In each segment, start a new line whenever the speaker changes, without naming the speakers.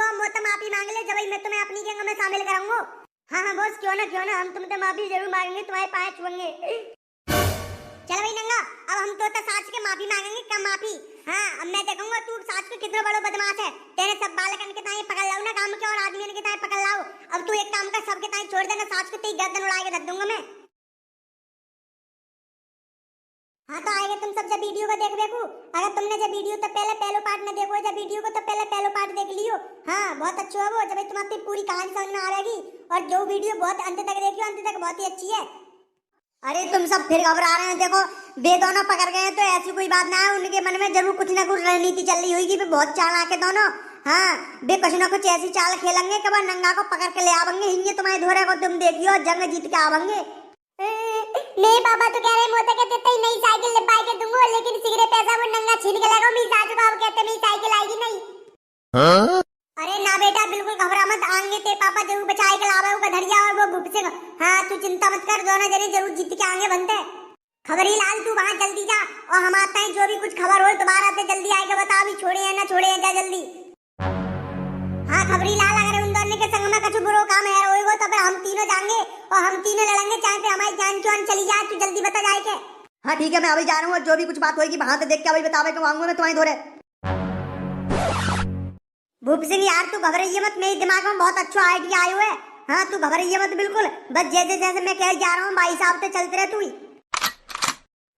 अब वो तो माफी मांग ले, जब मैं तुम्हें अपनी गैंग में शामिल कराऊंगा। हाँ हाँ बॉस, क्यों ना हम तुमसे माफी जरूर मांगेंगे, तुम्हारे पाँव छुएंगे। चल भाई नंगा, अब हम तो साच के माफी मांगेंगे, कम माफी। हाँ अब मैं देखूंगा तू साच के कितना बड़ा बदमाश है। तेरे सब बालकन के ताई पकड़ लाऊं ना काम के, और आदमियों के ताई पकड़ लाऊं। अब तू एक काम कर, सबके ताई छोड़ देना, साच के तेरी गर्दन उड़ा के रख दूंगा मैं। हाँ तो आएगा तुम सब जब वीडियो को देख देखो। अगर तुमने जब वीडियो तो पहले पार्ट में देखो, जब वीडियो को तो पहले पार्ट देख लियो। हाँ बहुत अच्छा है वो, जब तुम अपनी पूरी कहानी समझ में आ रहेगी। और जो वीडियो बहुत अंत तक देखियो, अंत तक बहुत ही अच्छी है। अरे तुम सब फिर घबरा रहे हैं, देखो वे दोनों पकड़ गए हैं तो ऐसी कोई बात ना है, उनके मन में जरूर कुछ ना कुछ रणनीति चल रही होगी। वे बहुत चालाक है दोनों। हाँ वे कुछ ना कुछ ऐसी चाल खेलेंगे कि वह नंगा को पकड़ के ले आवेंगे, हिंगे तुम्हारे धोरे को तुम देखियो, जंग जीत के आवेंगे। नहीं पापा तो कह रहे मोते कहते तई नई साइकिल ले बाई के दूंगा, लेकिन सिगरे पैसा वो नंगा छीन के लगा। मेरी सासू बाबू कहते मेरी साइकिल आएगी नहीं। हाँ? अरे ना बेटा बिल्कुल घबरा मत, आएंगे तेरे पापा जरूर बचाए के लावे वो धरिया और वो भूप से। हाँ तू चिंता मत कर, दोनों जने जरूर जीत के आएंगे बनते। खबरी लाल तू वहां जल्दी जा, और हम आते हैं, जो भी कुछ खबर हो दोबारा आते जल्दी आएगा बता, अभी छोड़े हैं ना छोड़े हैं, जा जल्दी। हाँ खबरी लाल, अगर उन दोनों के संग में कुछ बुरा काम है होएगा तो फिर हम तीनों जाएंगे और हम तीनों लड़ेंगे, चाहे फिर हमारी जान क्यों चली जाए। तू जल्दी बता जाए के। हाँ ठीक है मैं अभी जा रहा हूँ, और जो भी कुछ बात होगी वहां से देख के अभी बतावे के आऊंगा मैं तुम्हारी धोरे। भूप सिंह यार तू घबराइए मत, मेरे दिमाग में बहुत अच्छा आइडिया आया हुआ है। हाँ तू घबराइए मत बिल्कुल, बस जैसे जैसे मैं कह जा रहा हूँ भाई साहब से चलते रहे तू ही।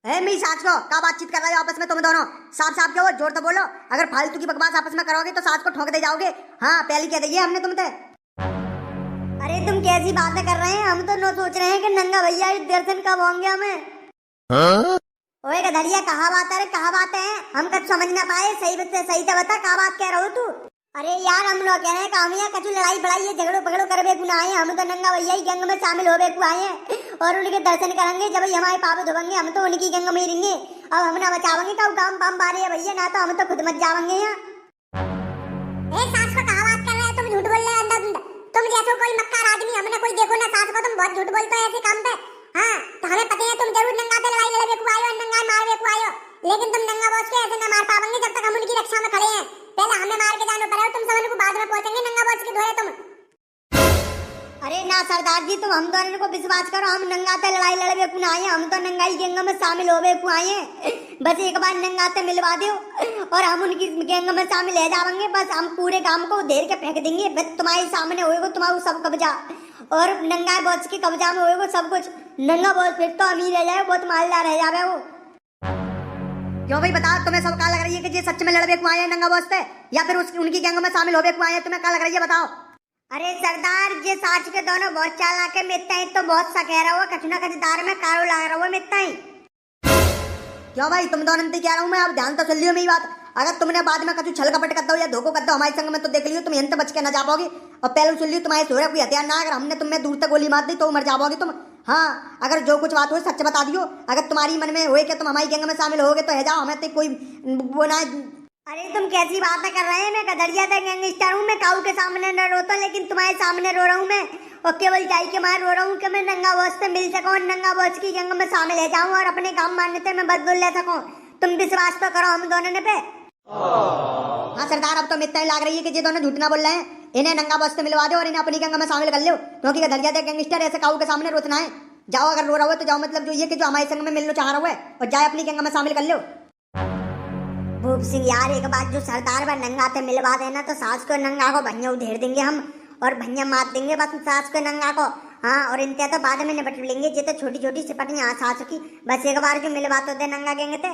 मेरी सास को क्या बातचीत कर रहे हो आपस में तुम दोनों? साफ साफ कहो, जोर तो बोलो, अगर फालतू की बकवास आपस में करोगे तो सास को ठोक दे जाओगे। हाँ पहले कह दिए हमने तुमसे। अरे तुम कैसी बातें कर रहे हैं, हम तो न सोच रहे हैं कि नंगा भैया दर्शन कब होंगे हमें। ओए गधरिया कहाँ बात है, कहाँ बात है, हम कुछ समझ ना पाए, सही से बता कहाँ बात कह रहे हो तू। अरे यार हम लोग कह रहे हैं कामिया कछु लड़ाई बड़ाई है, झगड़ो पगड़ो करवे को आए, हम तो नंगा भैया ही गंग में शामिल होवे को आए हैं, और उनके दर्शन करेंगे। जब हमारे पाप धोएंगे हम तो उनकी गंग में ही रहेंगे। अब हम ना बचावेंगे तो काम पाम बारे है भैया, ना तो हम तो खुद मत जावेंगे यहाँ। सास को कहाँ बात कर रहे हैं, तुम झूठ बोल रहे हो, तुम जैसे कोई मक्कार आदमी हमने कोई देखो ना सास को, तुम बहुत झूठ बोलते हो ऐसे काम पे। हाँ तो हमें पता है तुम जरूर नंगा पे लड़ाई लड़े को आयो और नंगा मारवे को आयो, लेकिन तुम नंगा बॉस को ऐसे ना मार पावेंगे जब तक हम उनकी रक्षा में खड़े हैं। पहले हमें मार के जाना पड़ेगा, तुम समझ को बाद में पहुंचेंगे नंगा बॉस के धोरे तुम। अरे ना सरदार जी तुम हम दोनों को विश्वास करो, हम नंगा पे लड़ाई लड़वे को आए, हम तो नंगाई गैंग में शामिल होवे को आए हैं। बस एक बार नंगा पे मिलवा दो और हम उनकी गैंग में शामिल हो जाएंगे। बस हम पूरे काम को घेर के फेंक देंगे, बस तुम्हारे सामने होएगा तुम्हारा सब कब्जा, और नंगा बॉस के कब्जा में होएगा सब कुछ। नंगा बॉस फिर तो अमीर रह जाए, बहुत मालदार रह जावे वो। क्यों भाई बता, तुम्हें सब क्या लग रही है कि ये सच में लड़वे को आए हैं नंगा बॉस पे, या फिर उनकी गैंग में शामिल होवे को आए हैं? तुम्हें क्या लग रही है बताओ। अरे सरदार ये साच के दोनों बहुत चालाक है, मित्ता ही तो बहुत सा कह रहा हुआ, कछु ना कछु दार में कारो लगा रहा हुआ मित्ता ही। क्यों भाई तुम दोनों ने कह रहा हूँ मैं, अब ध्यान तो सुन लियो मेरी बात। अगर तुमने बाद में कछु छल कपट कर दो या धोखो कर दो हमारे संग में तो देख लियो तुम यंत्र बच के न जा पाओगे। और पहले सुन लियो तुम्हारे सोरा कोई हथियार ना, अगर हमने तुम्हें दूर तक गोली मार दी तो मर जाओगे तुम। हाँ अगर जो कुछ बात हो सच बता दियो, अगर तुम्हारी मन में होए कि तुम हमारी गैंग में शामिल होगे तो है जाओ, हमें तो कोई वो ना। अरे तुम कैसी बातें कर रहे हैं, मैं गधरिया था गैंगस्टर हूँ, मैं काऊ के सामने न रोता, लेकिन तुम्हारे सामने रो रहा हूँ मैं, और केवल जाई के मार रो रहा हूँ कि मैं नंगा बॉस से मिल सकूँ, नंगा बॉस की गैंग में शामिल हो जाऊँ और अपने काम मान्यता में बदल ले सकूँ। तुम विश्वास तो करो हम दोनों ने पे। हाँ सरदार अब तो मित्ता लाग रही है कि ये दोनों झूठ ना बोल रहे हैं, इन्हें नंगा बॉस से मिलवा दो और इन्हें अपनी गैंग में शामिल कर लो, क्योंकि गधरिया था गैंगस्टर ऐसे काऊ के सामने रोतना है। जाओ अगर रो रहा हो तो जाओ, मतलब जो ये कि जो हमारे संग में मिलना चाह रहा है, और जाए अपनी गैंग में शामिल कर लो। भूप सिंह यार एक बात, जो सरदार व नंगा से मिलवा देना तो सास को नंगा को भैया उधेड़ देंगे हम, और भैया मार देंगे बस सास को नंगा को। हाँ और इनते तो बाद में निपट लेंगे, ये तो छोटी छोटी सिपटियां सास की, बस एक बार जो मिलवा तो दे नंगा गैंग थे।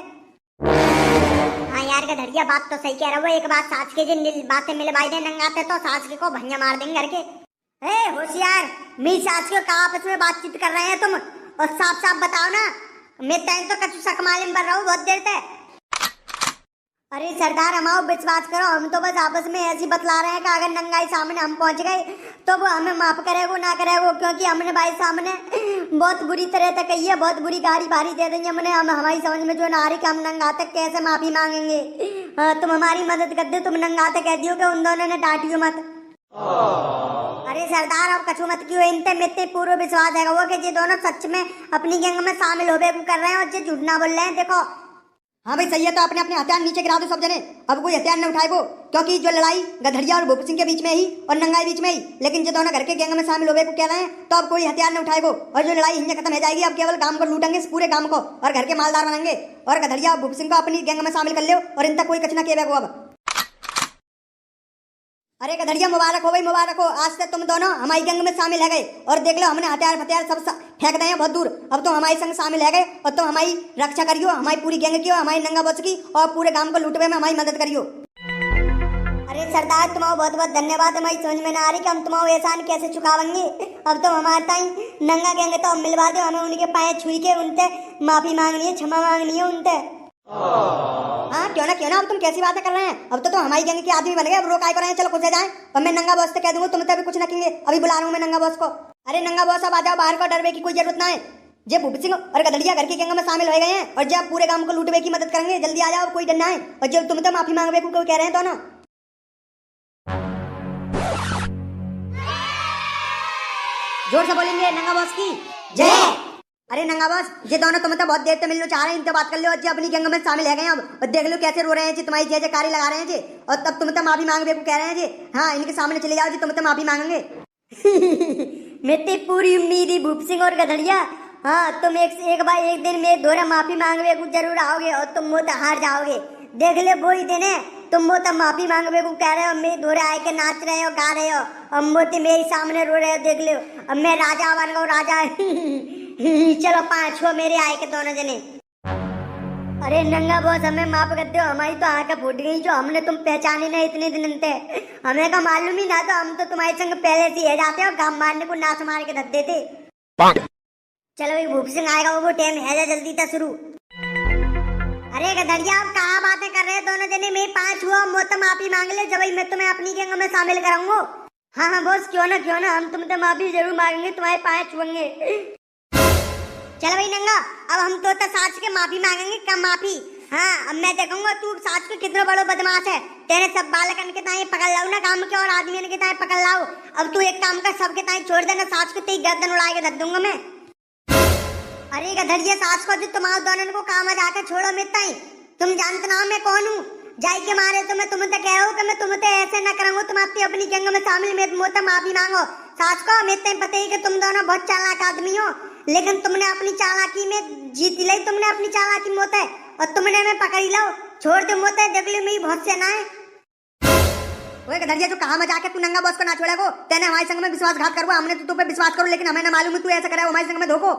हाँ यार गधरिया बात तो सही कह रहा हो, एक बार सास के जो बातें मिलवाई दे नंगा थे तो सास के को भैया मार देंगे करके। होशियार, मेरी सास को कहा आपस में बातचीत कर रहे हैं तुम, और साफ साफ बताओ ना, मैं तय तो कछु शक मालूम कर रहा हूँ बहुत देर से। अरे सरदार हमारा विश्वास करो, हम तो बस आपस में ऐसी बतला रहे हैं कि अगर नंगाई सामने हम पहुंच गए तो वो हमें माफ करेगो ना करेगो, क्योंकि हमने भाई सामने बहुत बुरी तरह तक कही है, बहुत बुरी गाड़ी भारी दे देंगे हमने, हम हमारी समझ में जो ना आ रही कि हम नंगा तक कैसे माफी मांगेंगे। तुम हमारी मदद कर दो, तुम नंगा तक कह दियो कि उन दोनों ने डांटियो मत। अरे सरदार अब कछु मत क्यों, इनते मित्ते पूरा विश्वास है वो कि ये दोनों सच में अपनी गैंग में शामिल होवे कर रहे हैं और ये झूठ ना बोल रहे हैं। देखो हाँ भाई सही है, तो अपने अपने हथियार नीचे गिरा दो सब जने, अब कोई हथियार न उठाए वो, क्योंकि जो लड़ाई गधड़िया और भूप सिंह के बीच में ही और नंगा बीच में ही, लेकिन जो दोनों घर के गैंग में शामिल हो गए को कह रहे हैं, तो अब कोई हथियार न उठाए वो, और जो लड़ाई हिंजे खत्म हो जाएगी। अब केवल गांव को लूटेंगे, पूरे गांव को, और घर के मालदार बनेंगे, और गधड़िया और भूप सिंह को अपनी गैंग में शामिल कर लो, और इन तक कोई कचना किए वो। अब अरे गधड़िया मुबारक हो भाई, मुबारक हो, आज से तुम दोनों हमारी गैंग में शामिल है गए, और देख लो हमने हथियार सब फेंक दिए हैं बहुत दूर। अब तुम हमारे संग शामिल है गए, और तुम हमारी रक्षा करियो, हमारी पूरी गैंग की, हमारी नंगा बच की, और पूरे गांव को लूटने में हमारी मदद करियो। अरे सरदार तुम्हारा बहुत बहुत धन्यवाद, हमारी समझ में ना आ रही कि हम तुम्हारा एहसान कैसे चुकावेंगे। अब तो हमारे टाइम नंगा गैंग तो मिलवा दो, हमें उनके पाए छुई के उनसे माफी मांगनी है, क्षमा मांगनी है उनसे। हाँ क्यों ना, अब तुम कैसी बातें कर रहे हैं, अब तो तुम हमारी गैंग के आदमी बन गए, अब रोक आए कर रहे हैं, चलो खुद से जाएं। और मैं नंगा बॉस से कह दूंगा, तुम तो अभी कुछ ना कहेंगे, अभी बुला रहा हूँ मैं नंगा बॉस को। अरे नंगा बॉस अब आ जाओ बाहर को, डरने की कोई जरूरत ना है। जब भूप सिंह और गधड़िया घर की गैंग में शामिल हो गए हैं, और जब पूरे गांव को लूटने की मदद करेंगे, जल्दी आ जाओ, कोई डरना है। और जब तुम तो माफी मांगवे को कह रहे हैं तो ना, जोर से बोलेंगे नंगा बॉस की जय। अरे नंगा बॉस, ये दोनों तुम तो बहुत देर से मिलना चाह रहे हैं, इनसे बात कर लो, अपनी गैंग में शामिल है गए अब, और देख लो कैसे रो रहे हैं जी, तुम्हारी जय जयकारी लगा रहे हैं जी, और तब तुम तो माफी मांगवे को कह रहे हैं जी। हाँ इनके सामने चले जाओ जी, तुम तो माफी मांगेंगे। मेरी पूरी उम्मीद ही भूप सिंह और गधड़िया, हाँ तुम एक बार एक दिन में दोहरा माफी मांगवे को जरूर आओगे, और तुम मुँह हार जाओगे। देख ले वो ही दिन है, तुम मोता माफी मांगवे को कह रहे हो, मेरे दोहरे आए के नाच रहे हो, गा रहे हो, अब मोती मेरे सामने रो रहे हो, देख लो अब मैं राजा बन गया, राजा। चलो 5 हो मेरे आए के दोनों जने। अरे नंगा बॉस हमें माफ कर दो, हमारी तो आंखें फूट गई, जो हमने तुम पहचाने ना इतने दिन थे, हमें का मालूम ही ना, तो हम तो तुम्हारे संग पहले से ही जाते हो, काम मारने को नाच मार के धक देते। चलो भाई भूप सिंह आएगा, वो टाइम है जल्दी था शुरू। अरे गधड़िया आप कहाँ बातें कर रहे हैं दोनों जने, मैं 5 हुआ, मुझसे माफी मांग ले, जब मैं तुम्हें अपनी गैंग में शामिल कराऊंगा। हाँ बॉस क्यों ना, हम तुमसे माफी जरूर मांगेंगे, तुम्हारे 5 होंगे। चलो भाई नंगा, अब हम तो साच के माफी मांगेंगे, कम माफी। हाँ अब मैं देखूंगा तू साच के कितना बड़ो बदमाश है, तेरे सब बालकन के ताई पकड़ लाऊ ना काम के, और आदमी के ताई पकड़ लाऊ। अब तू एक काम कर, सबके ताई छोड़ देना, साच के तेरी गर्दन उड़ा के धर दूंगा मैं। अरे गधड़िया सास को जो तुम्हारे दोनों को काम जाकर छोड़ो मैं ताई, तुम जानते ना मैं कौन हूँ, जाई के मारे तो मैं तुमसे कह हूँ कि मैं तुमसे ऐसे न करूँगा, तुम अपनी गैंग में शामिल, मैं मुझसे माफी मांगो। सास को मैं तय पता ही कि तुम दोनों बहुत चालाक आदमी हो, लेकिन तुमने अपनी चालाकी में जीत ली, तुमने अपनी चालाकी मोते, और तुमने मैं पकड़ लो, छोड़ दो मोते, देख लो मेरी बहुत सेना है। ओए गधड़िया जो कहा मजाक है, तू नंगा बॉस को ना छोड़े को, तेने हमारे संग में विश्वासघात करो, हमने तो तुम पे विश्वास करो, लेकिन हमें ना मालूम है तू ऐसा करे हमारे संग में धोखो।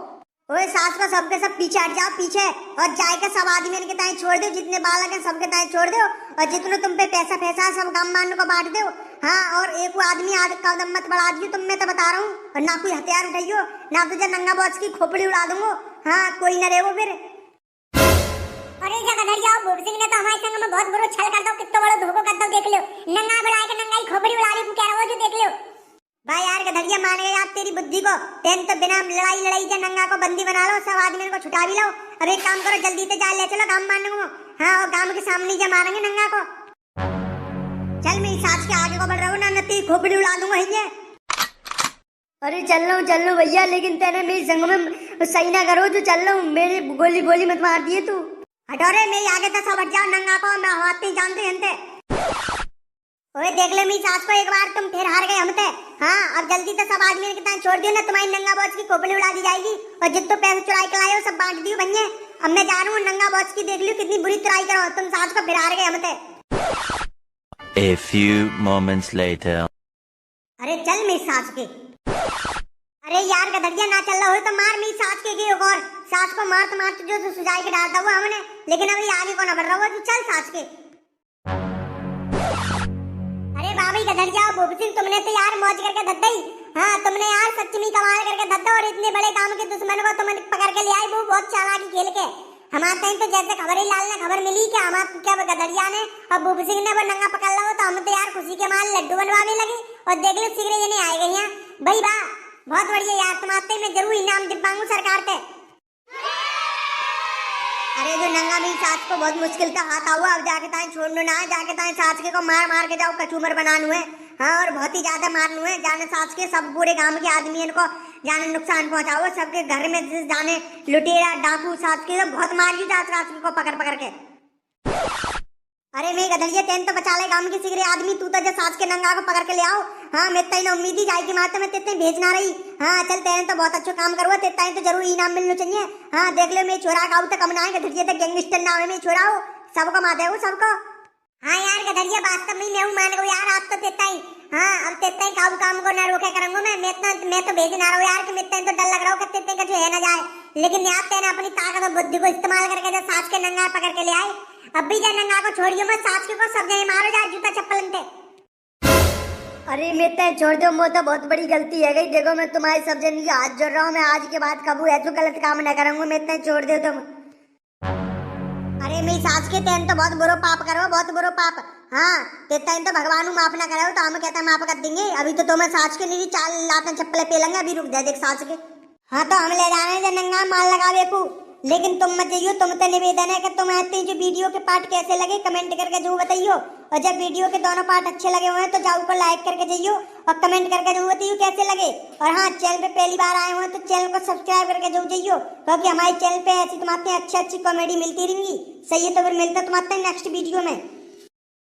ओए सास को सबके सब पीछे हट जाओ पीछे, और जाए के सब आदमी के ताई छोड़ दो, जितने बालक है सबके ताई छोड़ दो, और जितने तुम पे पैसा है सब गांव मारने को बांट दो। हाँ और एक आदमी आध कदम मत बढ़ा दियो, तुम मैं तो बता रहा हूँ, और ना कोई हथियार उठाइयो, ना तुझे नंगा बॉस की खोपड़ी उड़ा दूंगा। हाँ कोई न रहो फिर। अरे गधड़िया भूप सिंह ने तो हमारे संग में बहुत बुरा छल कर दो, कितना बड़ा धोखा कर दो, देख लो नंगा बढ़ा के नंगा ही खोपड़ी उड़ा रही, कह रहा हो जो देख लो। भाई यार गधड़िया मान गए आप तेरी बुद्धि को, तेन तो बिना लड़ाई के नंगा को बंदी बना लो, सब आदमी को छुटा भी लो। अब एक काम करो, जल्दी से जा ले चलो गांव मारने को। हाँ और गांव के सामने जा मारेंगे नंगा को। चल मेरी सास के आगे को बढ़ रहा हूँ ना, तेरी खोपड़ी उड़ा दूंगा ये। अरे चल लो भैया, लेकिन तेने मेरी संग में सही ना करो, जो चल लो मेरी गोली मत मार दिए तू। हटो रे मेरी आगे तो सब हट जाओ, नंगा को मैं हवाते जानते हनते। ओए देख ले मेरी सास को, एक बार तुम फिर हार गए हमसे। हाँ अब जल्दी से सब आदमी के ताई छोड़ दियो ना, तुम्हारी नंगा बॉस की खोपड़ी उड़ा दी जाएगी, और जितने पैसे चुराई के लाए हो सब बांट दियो भैया। अब मैं जा रहा हूँ नंगा बॉस की, देख लियो कितनी बुरी चुराई करो, तुम सास को फिर हार गए हमसे।
A few moments later.
अरे चल मेरी सास के। अरे यार गधड़िया ना चल रहा हो तो मार मेरी सास के एक और, सास को मार जो सुझाई के डालता हुआ हमने, लेकिन अभी आगे को ना बढ़ रहा हुआ, तू चल सास के। अरे बाबी गधड़िया भूप सिंह तुमने तो यार मौज करके धद्दा ही, हाँ तुमने यार सच्ची में कमाल करके धद्दा, और इतने बड़े काम के दुश्मन को तुमने पकड़ के ले आई, वो बहुत चालाकी खेल के। हमारे टाइम तो जैसे खबर ही लाल ने खबर मिली कि हमारे क्या गधड़िया ने और भूप सिंह ने वो नंगा पकड़ लो, तो हम तो यार खुशी के माल लड्डू बनवाने लगे, और देख लो सिगरे जने आए गए हैं भाई वाह बहुत बढ़िया यार, तुम्हारे में जरूर इनाम दिलवाऊंगा सरकार से। अरे जो नंगा मेरी सास को बहुत मुश्किल से हाथ हुआ, अब जाके ताई छोड़नो ना, जाके ताई सास के को मार के जाओ कचूमर बनानू है। हाँ और बहुत ही ज्यादा मारनू है, जाने सास के सब पूरे गांव के आदमी को जाने नुकसान पहुंचाओ, सबके घर में जाने लुटेरा डाकू सास के बहुत मारियो सास को पकड़ के। अरे मैं गधड़िया तेन तो बचा ले गांव के सिगरे आदमी, तू तो जो सास के नंगा को पकड़ के ले आओ। हाँ मैं तई ना उम्मीद ही जाएगी माते मैं तेते भेजना रही। हाँ चल तेने तो बहुत अच्छा काम करवा, तेता तो जरूर इनाम मिलना चाहिए। हाँ देख लो मैं छोरा गाँव तक कम ना है, गधड़िया तक गैंगस्टर नाम है, मैं छोरा हूँ सबको मार दे सबको। हाँ यार गधड़िया वास्तव में मैं हूँ मान गो यार, आप तो तेता ही। हाँ अब तेता ही काम को ना रोके करूंगा मैं तो भेज ना रहा हूँ यार कि मैं तो डर लग रहा हूँ कि तेते का जो है ना जाए। लेकिन यार तेने अपनी ताकत और बुद्धि को इस्तेमाल करके जो सास के नंगा पकड़ के ले आए, अब भी जा नंगा को छोड़ियो मत, सास के को सब जने मारो जा जूता चप्पल पे। अरे मैं ते छोड़ दो, वो तो बहुत बड़ी गलती है गई। देखो मैं तुम्हारे सब जन की हाथ जोड़ रहा हूँ, मैं आज के बाद कबू ऐसा गलत काम न करूंगा, मैं ते छोड़ दो तुम। अरे मेरी सास के तेन तो बहुत बुरो पाप करो, बहुत बुरो पाप। हाँ तेता तो भगवान माफ ना करे तो हम कहते माफ कर देंगे। अभी तो तुम्हें सास के नहीं चाल लाते चप्पल पे लेंगे, अभी रुक दे देख सास के। हाँ तो हम ले जाने से नंगा माल लगा बेकू, लेकिन तुम मत जाइयो। तुम तो निवेदन है कि तुम आते जो वीडियो के पार्ट कैसे लगे कमेंट करके जरूर बताइयो, और जब वीडियो के दोनों पार्ट अच्छे लगे हुए हैं तो जाओ को लाइक करके जाइयो और कमेंट करके जरूर बताइयो कैसे लगे। और हाँ चैनल पे पहली बार आए हुए हैं तो चैनल को सब्सक्राइब करके जरूर जाइयो, क्योंकि हमारे चैनल पे ऐसी तुम्हारे अच्छी अच्छी कॉमेडी मिलती रहेंगी। सही है तो फिर मिलते तुम्हारे नेक्स्ट वीडियो में।